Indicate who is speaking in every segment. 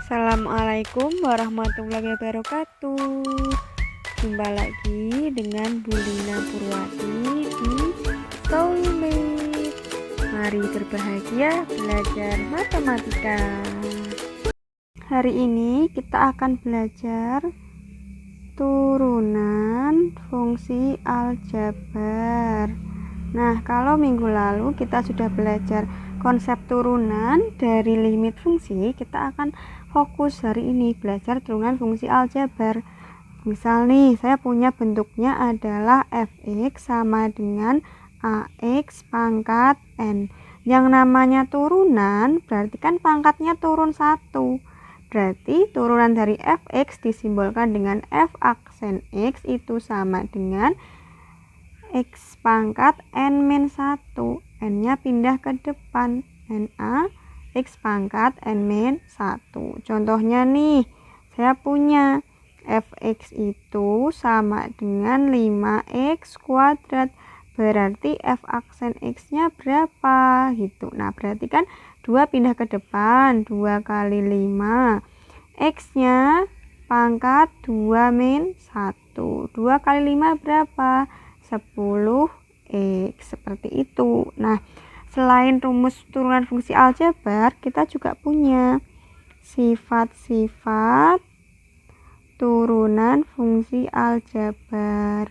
Speaker 1: Assalamualaikum warahmatullahi wabarakatuh. Jumpa lagi dengan Bu Lina Purwati di Soulmate. Mari berbahagia belajar matematika. Hari ini kita akan belajar turunan fungsi aljabar. Nah, kalau minggu lalu kita sudah belajar konsep turunan dari limit fungsi, kita akan fokus hari ini belajar turunan fungsi aljabar. Misal nih, saya punya bentuknya adalah fx sama dengan ax pangkat n. Yang namanya turunan berarti kan pangkatnya turun 1. Berarti turunan dari fx disimbolkan dengan f aksen x itu sama dengan x pangkat n-1. N-nya pindah ke depan. Na x pangkat n-1. Contohnya nih, saya punya fx itu sama dengan 5x kuadrat. Berarti f aksen x-nya berapa gitu. Nah, berarti kan 2 pindah ke depan. 2 kali 5. X-nya pangkat 2 min 1. 2 kali 5 berapa? 10x. Seperti itu. Nah, selain rumus turunan fungsi aljabar, kita juga punya sifat-sifat turunan fungsi aljabar.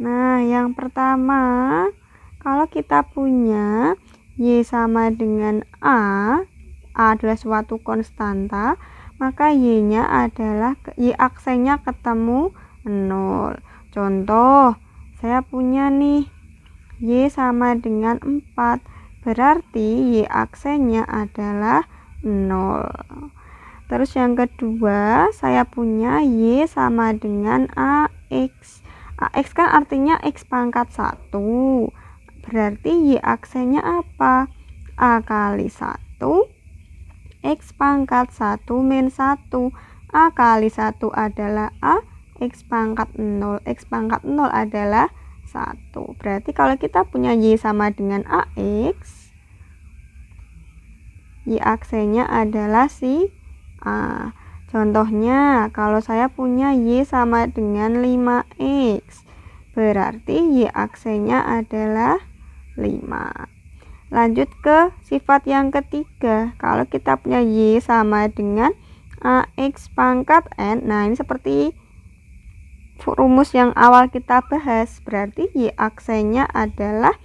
Speaker 1: Nah, yang pertama, kalau kita punya y sama dengan a adalah suatu konstanta, maka y-nya adalah y aksennya ketemu 0. Contoh, saya punya nih y sama dengan 4, berarti y aksennya adalah 0. Terus yang kedua, saya punya y sama dengan ax. Ax kan artinya x pangkat 1. Berarti y aksennya apa? A kali 1 x pangkat 1 min 1. A kali 1 adalah A, x pangkat 0. X pangkat 0 adalah 1. Berarti kalau kita punya y sama dengan ax, y aksennya adalah si A. Contohnya, kalau saya punya y sama dengan 5x, berarti y aksennya adalah 5. Lanjut ke sifat yang ketiga. Kalau kita punya y sama dengan ax pangkat n, nah ini seperti rumus yang awal kita bahas. Berarti y aksennya adalah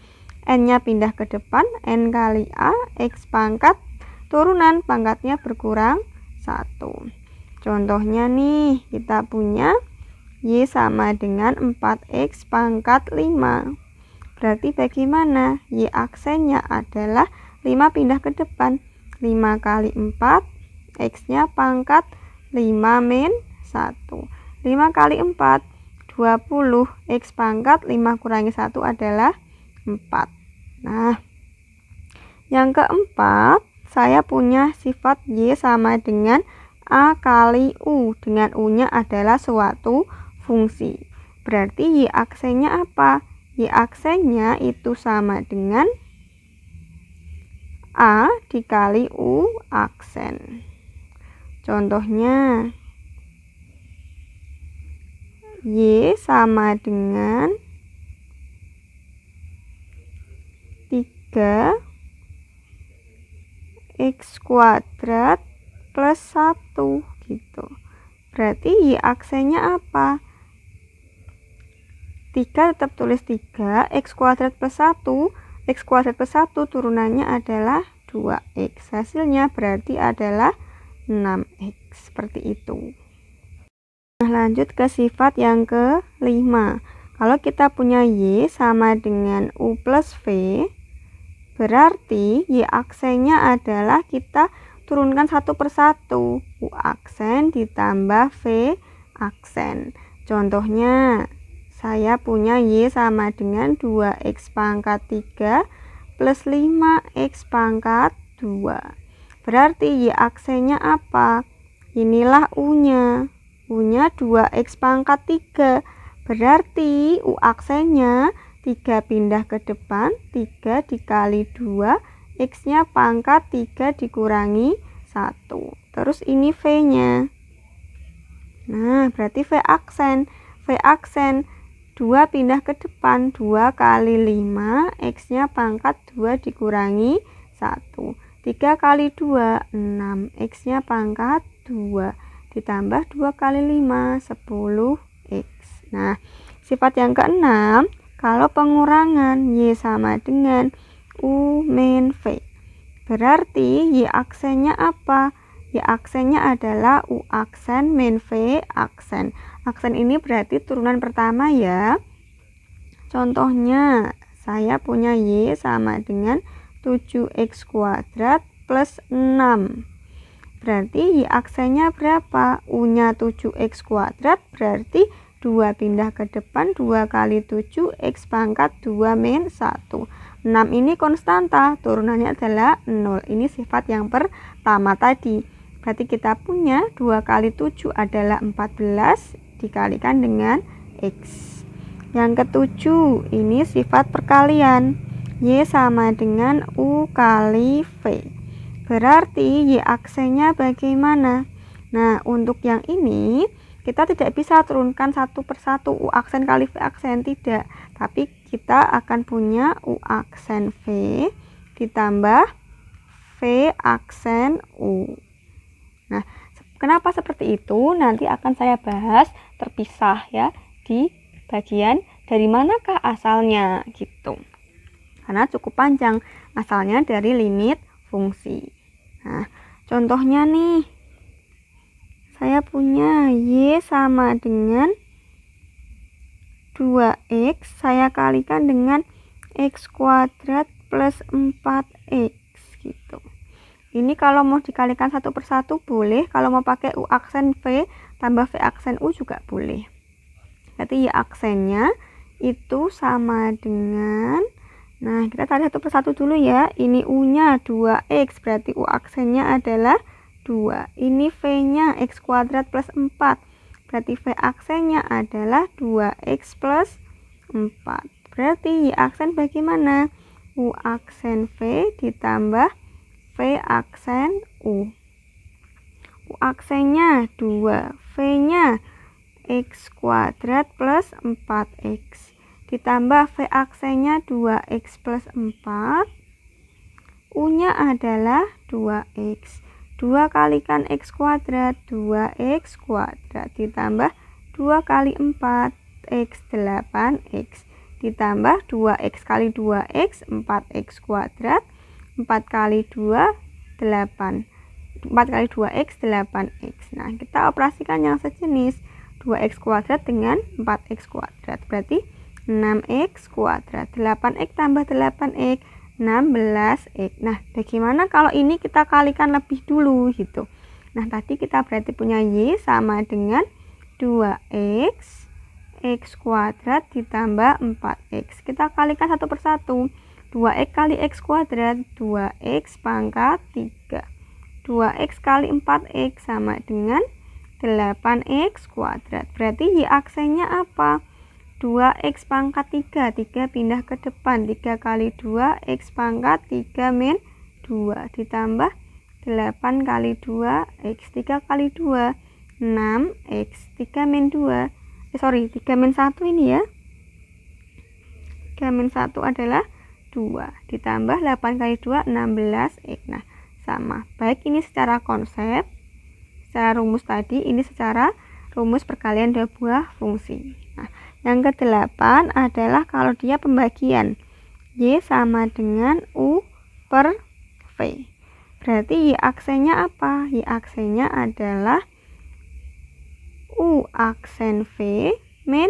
Speaker 1: n-nya pindah ke depan, n kali a, x pangkat turunan pangkatnya berkurang 1. Contohnya nih, kita punya y sama dengan 4x pangkat 5. Berarti bagaimana? Y aksennya adalah 5 pindah ke depan. 5 kali 4, x-nya pangkat 5 min 1. 5 kali 4, 20. X pangkat 5 kurangi 1 adalah 4. Nah, yang keempat, saya punya sifat y sama dengan a kali u. Dengan u-nya adalah suatu fungsi. Berarti y aksennya apa? Y aksennya itu sama dengan A dikali U aksen. Contohnya, Y sama dengan 3x kuadrat plus 1 gitu. Berarti Y aksennya apa? 3 tetap tulis 3, x kuadrat plus 1, x kuadrat plus 1 turunannya adalah 2x. Hasilnya berarti adalah 6x. Seperti itu. Nah, lanjut ke sifat yang kelima. Kalau kita punya y sama dengan u plus v, berarti y aksennya adalah kita turunkan satu per satu. U aksen ditambah v aksen. Contohnya, saya punya y sama dengan 2x pangkat 3 plus 5x pangkat 2. Berarti y aksennya apa? Inilah u-nya. U-nya 2x pangkat 3. Berarti u aksennya 3 pindah ke depan, 3 dikali 2, X-nya pangkat 3 dikurangi 1. Terus ini V-nya. Nah, berarti V aksen. V aksen 2 pindah ke depan. 2 kali 5. X-nya pangkat 2 dikurangi 1. 3 kali 2, 6. X-nya pangkat 2. Ditambah 2 kali 5, 10X. Nah, sifat yang keenam, kalau pengurangan Y sama dengan U min V. Berarti Y aksennya apa? Y aksennya adalah U aksen min V aksen. Aksen ini berarti turunan pertama ya. Contohnya, saya punya Y sama dengan 7X kuadrat plus 6. Berarti Y aksennya berapa? U-nya 7X kuadrat berarti 2 pindah ke depan, 2 kali 7, X pangkat 2 min 1. 6 ini konstanta, turunannya adalah 0. Ini sifat yang pertama tadi. Berarti kita punya 2 kali 7 adalah 14 dikalikan dengan X. Yang ketujuh, ini sifat perkalian. Y sama dengan U kali V. Berarti Y aksennya bagaimana? Nah, untuk yang ini kita tidak bisa turunkan satu persatu U aksen kali V aksen, tidak. Tapi kita akan punya U aksen V ditambah V aksen U. Nah, kenapa seperti itu? Nanti akan saya bahas terpisah ya di bagian dari manakah asalnya gitu. Karena cukup panjang, asalnya dari limit fungsi. Nah, contohnya nih. Saya punya Y sama dengan 2X, saya kalikan dengan X kuadrat plus 4X gitu. Ini kalau mau dikalikan satu persatu boleh, kalau mau pakai U aksen V tambah V aksen U juga boleh. Berarti Y aksennya itu sama dengan, nah kita tarik satu persatu dulu ya. Ini U-nya 2X, berarti U aksennya adalah 2. Ini V-nya X kuadrat plus 4. Berarti V aksennya adalah 2X plus 4. Berarti Y aksen bagaimana? U aksen V ditambah V aksen U. U aksennya 2. V-nya X kuadrat plus 4X. Ditambah V aksennya 2X plus 4. U-nya adalah 2X. 2 kalikan X kuadrat, 2X kuadrat. Ditambah 2 kali 4, X 8X. Ditambah 2X kali 2X, 4X kuadrat. 4 kali 2, 8. 4 kali 2X, 8X. Nah, kita operasikan yang sejenis. 2X kuadrat dengan 4X kuadrat. Berarti 6X kuadrat. 8X tambah 8X. 16X. Nah, bagaimana kalau ini kita kalikan lebih dulu gitu. Nah, tadi kita berarti punya Y sama dengan 2X X kuadrat ditambah 4X. Kita kalikan satu persatu. 2X kali X kuadrat, 2X pangkat 3. 2X kali 4X sama dengan 8X kuadrat. Berarti Y aksennya apa? 2X pangkat 3, 3 pindah ke depan, 3 kali 2, X pangkat 3 min 2, ditambah 8 kali 2, X, 3 kali 2, 6, X, 3 min 2, 3 min 1 ini ya, 3 min 1 adalah 2, ditambah 8 kali 2, 16, X, nah sama, baik ini secara konsep, secara rumus tadi, ini secara rumus perkalian dua buah fungsi. Nah, yang ke-8 adalah kalau dia pembagian. Y sama dengan U per V. Berarti Y aksennya apa? Y aksennya adalah U aksen V min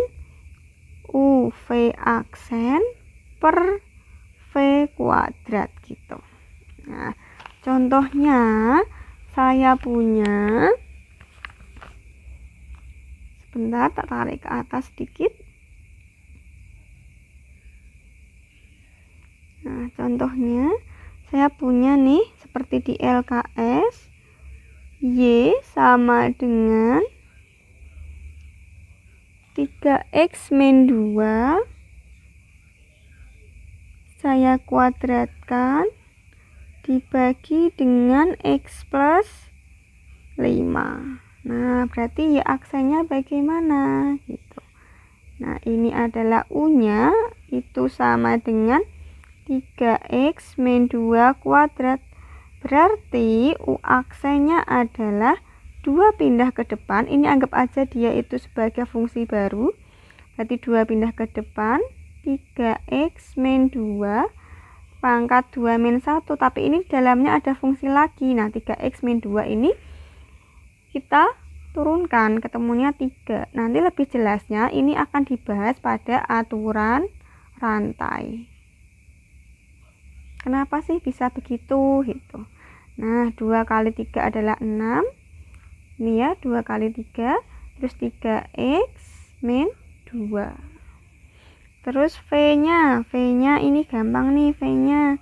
Speaker 1: U V aksen per V kuadrat gitu. Nah, contohnya saya punya, sebentar tak tarik ke atas sedikit. Nah, contohnya saya punya nih seperti di LKS, Y sama dengan 3X min 2, saya kuadratkan dibagi dengan X plus 5. Nah, berarti Y aksennya bagaimana? Gitu. Nah, ini adalah U-nya, itu sama dengan 3X min 2 kuadrat. Berarti U aksennya adalah 2 pindah ke depan. Ini anggap aja dia itu sebagai fungsi baru. Berarti 2 pindah ke depan, 3X min 2 pangkat 2 min 1. Tapi ini dalamnya ada fungsi lagi. Nah, 3X min 2 ini kita turunkan, ketemunya 3. Nanti lebih jelasnya ini akan dibahas pada aturan rantai. Kenapa sih bisa begitu? Gitu. Nah, 2 kali 3 adalah 6. Ini ya, 2 kali 3. Terus 3X min 2. Terus V-nya. V-nya ini gampang nih, V-nya.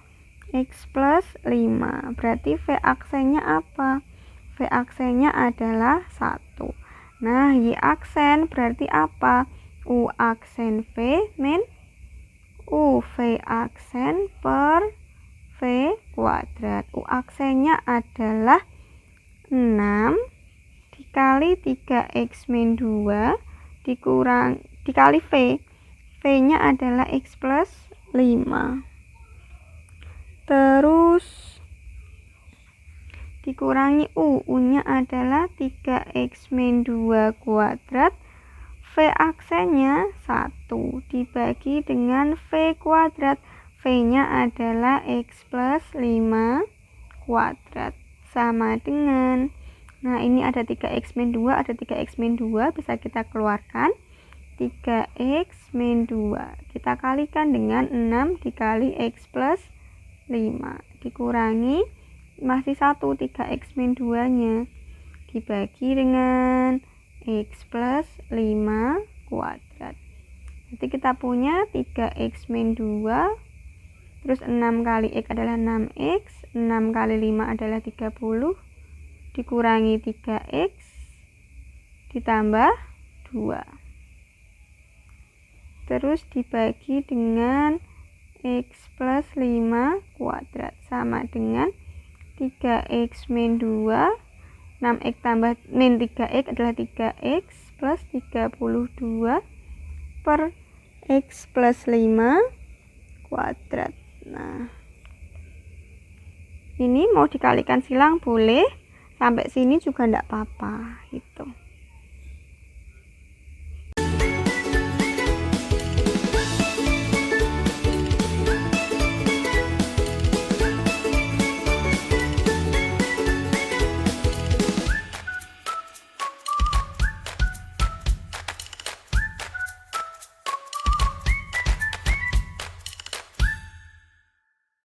Speaker 1: X plus 5. Berarti V aksennya apa? V aksennya adalah 1. Nah, Y aksen berarti apa? U aksen V min U. V aksen per V kuadrat. U aksennya adalah 6 dikali 3X min 2 dikali V. V-nya adalah X plus 5. Terus dikurangi U. U-nya adalah 3X min 2 kuadrat. V aksennya 1 dibagi dengan V kuadrat. V-nya adalah X plus 5 kuadrat. Sama dengan, nah ini ada 3X min 2, ada 3X min 2, bisa kita keluarkan. 3X min 2. Kita kalikan dengan 6 dikali X plus 5. Dikurangi, masih 1, 3X min 2-nya. Dibagi dengan X plus 5 kuadrat. Jadi kita punya 3X min 2. Terus 6 kali X adalah 6X. 6 kali 5 adalah 30. Dikurangi 3X. Ditambah 2. Terus dibagi dengan X plus 5 kuadrat. Sama dengan 3X min 2. 6X tambah min 3X adalah 3X plus 32 per X plus 5 kuadrat. Nah, ini mau dikalikan silang boleh, sampai sini juga enggak apa-apa gitu.